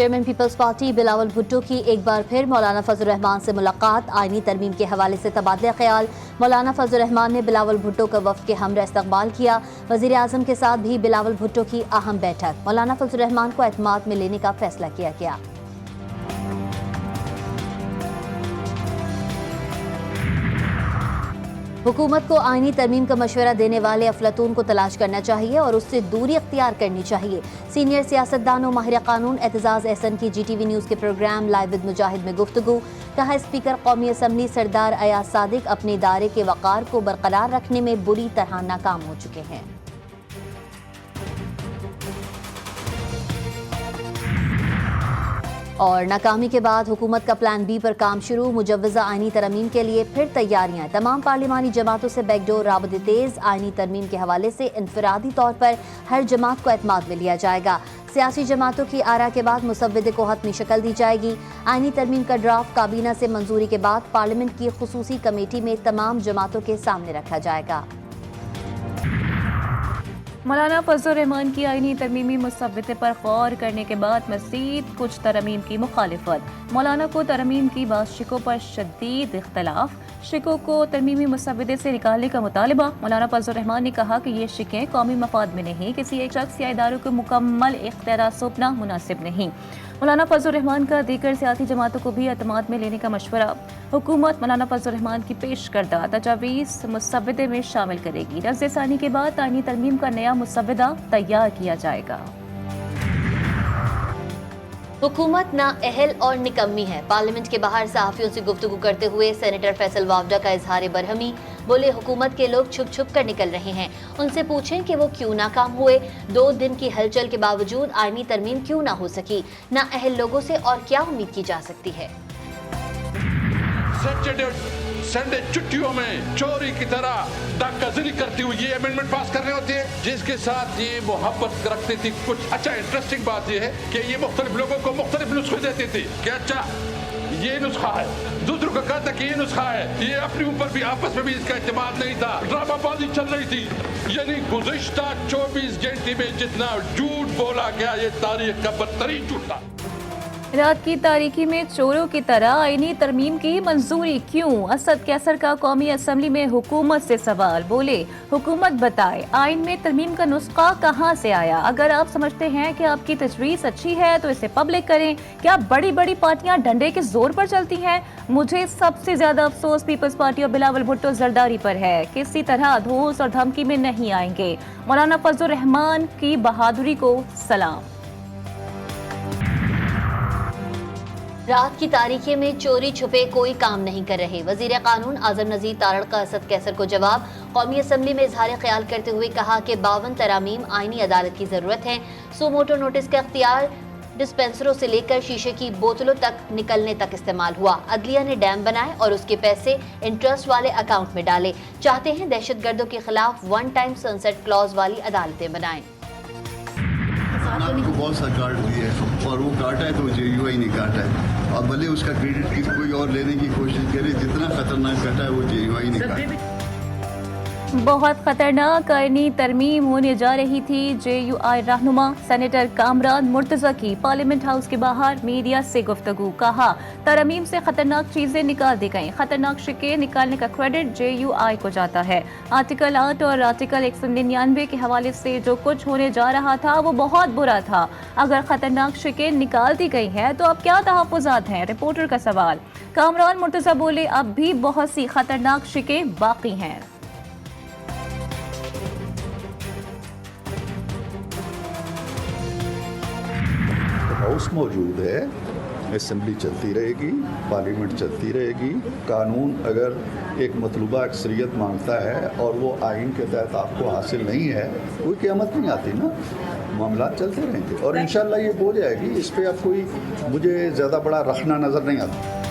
Chairman Peoples Party Bilawal Bhutto کی ایک بار پھر مولانا فضل الرحمان سے ملاقات، آئینی ترمیم کے حوالے سے تبادلہ خیال۔ مولانا فضل الرحمان نے بلاول بھٹو کا وفد کے ہمراہ استقبال کیا۔ وزیر اعظم کے ساتھ بھی بلاول بھٹو کی اہم بیٹھک، مولانا فضل الرحمان کو اعتماد میں لینے کا فیصلہ کیا گیا۔ حکومت کو آئینی ترمیم کا مشورہ دینے والے افلاطون کو تلاش کرنا چاہیے اور اس سے دوری اختیار کرنی چاہیے۔ سینئر سیاستدان و ماہر قانون اعتزاز احسن کی جی ٹی وی نیوز کے پروگرام لائیو ود مجاہد میں گفتگو۔ کہا اسپیکر قومی اسمبلی سردار ایاز صادق اپنے ادارے کے وقار کو برقرار رکھنے میں بری طرح ناکام ہو چکے ہیں۔ اور ناکامی کے بعد حکومت کا پلان بی پر کام شروع، مجوزہ آئینی ترمیم کے لیے پھر تیاریاں۔ تمام پارلیمانی جماعتوں سے بیک ڈور رابطے تیز، آئینی ترمیم کے حوالے سے انفرادی طور پر ہر جماعت کو اعتماد میں لیا جائے گا۔ سیاسی جماعتوں کی آراء کے بعد مسودے کو حتمی شکل دی جائے گی۔ آئینی ترمیم کا ڈرافٹ کابینہ سے منظوری کے بعد پارلیمنٹ کی خصوصی کمیٹی میں تمام جماعتوں کے سامنے رکھا جائے گا۔ مولانا فضل الرحمان کی آئینی ترمیمی مسودے پر غور کرنے کے بعد مزید کچھ ترمیم کی مخالفت۔ مولانا کو ترمیم کی بعض شقوں پر شدید اختلاف، شقوں کو ترمیمی مسودے سے نکالنے کا مطالبہ۔ مولانا فضل الرحمان نے کہا کہ یہ شقیں قومی مفاد میں نہیں، کسی ایک شخص یا اداروں کو مکمل اختیارات سونپنا مناسب نہیں۔ مولانا فضل الرحمان کا دیگر سیاسی جماعتوں کو بھی اعتماد میں لینے کا مشورہ۔ حکومت مولانا فضل الرحمان کی پیش کردہ تجاویز مسودے میں شامل کرے گی۔ رفع ثانی کے بعد آئینی ترمیم کا نیا مسودہ تیار کیا جائے گا۔ حکومت نااہل اور نکمی ہے، پارلیمنٹ کے باہر صحافیوں سے گفتگو کرتے ہوئے سینیٹر فیصل وافدہ کا اظہار برہمی۔ بولے حکومت کے لوگ چھپ چھپ کر نکل رہے ہیں، ان سے پوچھیں کہ وہ کیوں ناکام ہوئے، 2 دن کی ہلچل کے باوجود آئینی ترمیم کیوں نہ ہو سکی۔ نااہل لوگوں سے اور کیا امید کی جا سکتی ہے۔ سنڈے چھٹیوں میں چوری کی طرح ڈاکہ زنی کرتی ہوئی یہ امینڈمنٹ پاس کرنے ہوتے ہیں، جس کے ساتھ یہ محبت رکھتی تھی۔ کچھ اچھا انٹرسٹنگ بات یہ ہے کہ یہ مختلف لوگوں کو مختلف نسخے دیتی تھی کہ اچھا یہ نسخہ ہے، دوسروں کو کہتا کہ یہ نسخہ ہے۔ یہ اپنے اوپر بھی آپس میں بھی اس کا اعتماد نہیں تھا، ڈرامہ بازی چل رہی تھی۔ یعنی گزشتہ 24 گھنٹے میں جتنا جھوٹ بولا گیا یہ تاریخ کا بدترین جھوٹ تھا۔ رات کی تاریکی میں چوروں کی طرح آئینی ترمیم کی منظوری کیوں؟ اسد کیسر کا قومی اسمبلی میں حکومت سے سوال۔ بولے حکومت بتائے آئین میں ترمیم کا نسخہ کہاں سے آیا؟ اگر آپ سمجھتے ہیں کہ آپ کی تجویز اچھی ہے تو اسے پبلک کریں۔ کیا بڑی بڑی پارٹیاں ڈنڈے کے زور پر چلتی ہیں؟ مجھے سب سے زیادہ افسوس پیپلز پارٹی اور بلاول بھٹو زرداری پر ہے، کسی طرح دھوس اور دھمکی میں نہیں آئیں گے۔ مولانا فضل الرحمان کی بہادری کو سلام۔ رات کی تاریکی میں چوری چھپے کوئی کام نہیں کر رہے، وزیر قانون اعظم نذیر تارڑ کا اسد کیسر کو جواب۔ قومی اسمبلی میں اظہار خیال کرتے ہوئے کہا کہ 52 ترامیم آئینی عدالت کی ضرورت ہے۔ سو موٹو نوٹس کا اختیار ڈسپینسروں سے لے کر شیشے کی بوتلوں تک نکلنے تک استعمال ہوا۔ عدلیہ نے ڈیم بنائے اور اس کے پیسے انٹرسٹ والے اکاؤنٹ میں ڈالے۔ چاہتے ہیں دہشت گردوں کے خلاف 1 ٹائم سنسیٹ کلاز والی عدالتیں بنائیں۔ کو بہت سا کاٹ دیا ہے اور وہ کاٹا ہے تو جے یو آئی نے کاٹا ہے، اور بھلے اس کا کریڈٹ کوئی اور لینے کی کوشش کرے، جتنا خطرناک کاٹا ہے وہ جے یو آئی نے کاٹا ہے۔ بہت خطرناک آئینی ترمیم ہونے جا رہی تھی۔ جے یو آئی رہنما سینیٹر کامران مرتضی کی پارلیمنٹ ہاؤس کے باہر میڈیا سے گفتگو۔ کہا ترمیم سے خطرناک چیزیں نکال دی گئیں، خطرناک شقیں نکالنے کا کریڈٹ جے یو آئی کو جاتا ہے۔ آرٹیکل 8 اور آرٹیکل 199 کے حوالے سے جو کچھ ہونے جا رہا تھا وہ بہت برا تھا۔ اگر خطرناک شقیں نکال دی گئی ہیں تو اب کیا تحفظات ہیں؟ رپورٹر کا سوال۔ کامران مرتضی بولے اب بھی بہت سی خطرناک شقیں باقی ہیں۔ ہاؤس موجود ہے، اسمبلی چلتی رہے گی، پارلیمنٹ چلتی رہے گی۔ قانون اگر ایک مطلوبہ اکثریت مانگتا ہے اور وہ آئین کے تحت آپ کو حاصل نہیں ہے، کوئی قیامت نہیں آتی نا، معاملات چلتے رہیں گے اور انشاءاللہ یہ ہو جائے گی۔ اس پہ اب کوئی مجھے زیادہ بڑا رکھنا نظر نہیں آتا۔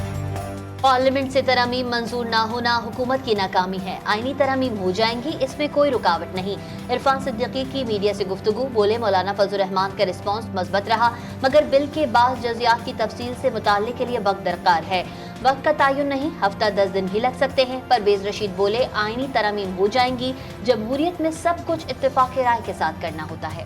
پارلیمنٹ سے ترامیم منظور نہ ہونا حکومت کی ناکامی ہے، آئینی ترامیم ہو جائیں گی، اس میں کوئی رکاوٹ نہیں۔ عرفان صدیقی کی میڈیا سے گفتگو۔ بولے مولانا فضل الرحمان کا رسپانس مثبت رہا، مگر بل کے بعض جزیات کی تفصیل سے مطالعے کے لیے وقت درکار ہے۔ وقت کا تعین نہیں، ہفتہ 10 دن بھی لگ سکتے ہیں۔ پرویز رشید بولے آئینی ترامیم ہو جائیں گی، جمہوریت میں سب کچھ اتفاق رائے کے ساتھ کرنا ہوتا ہے۔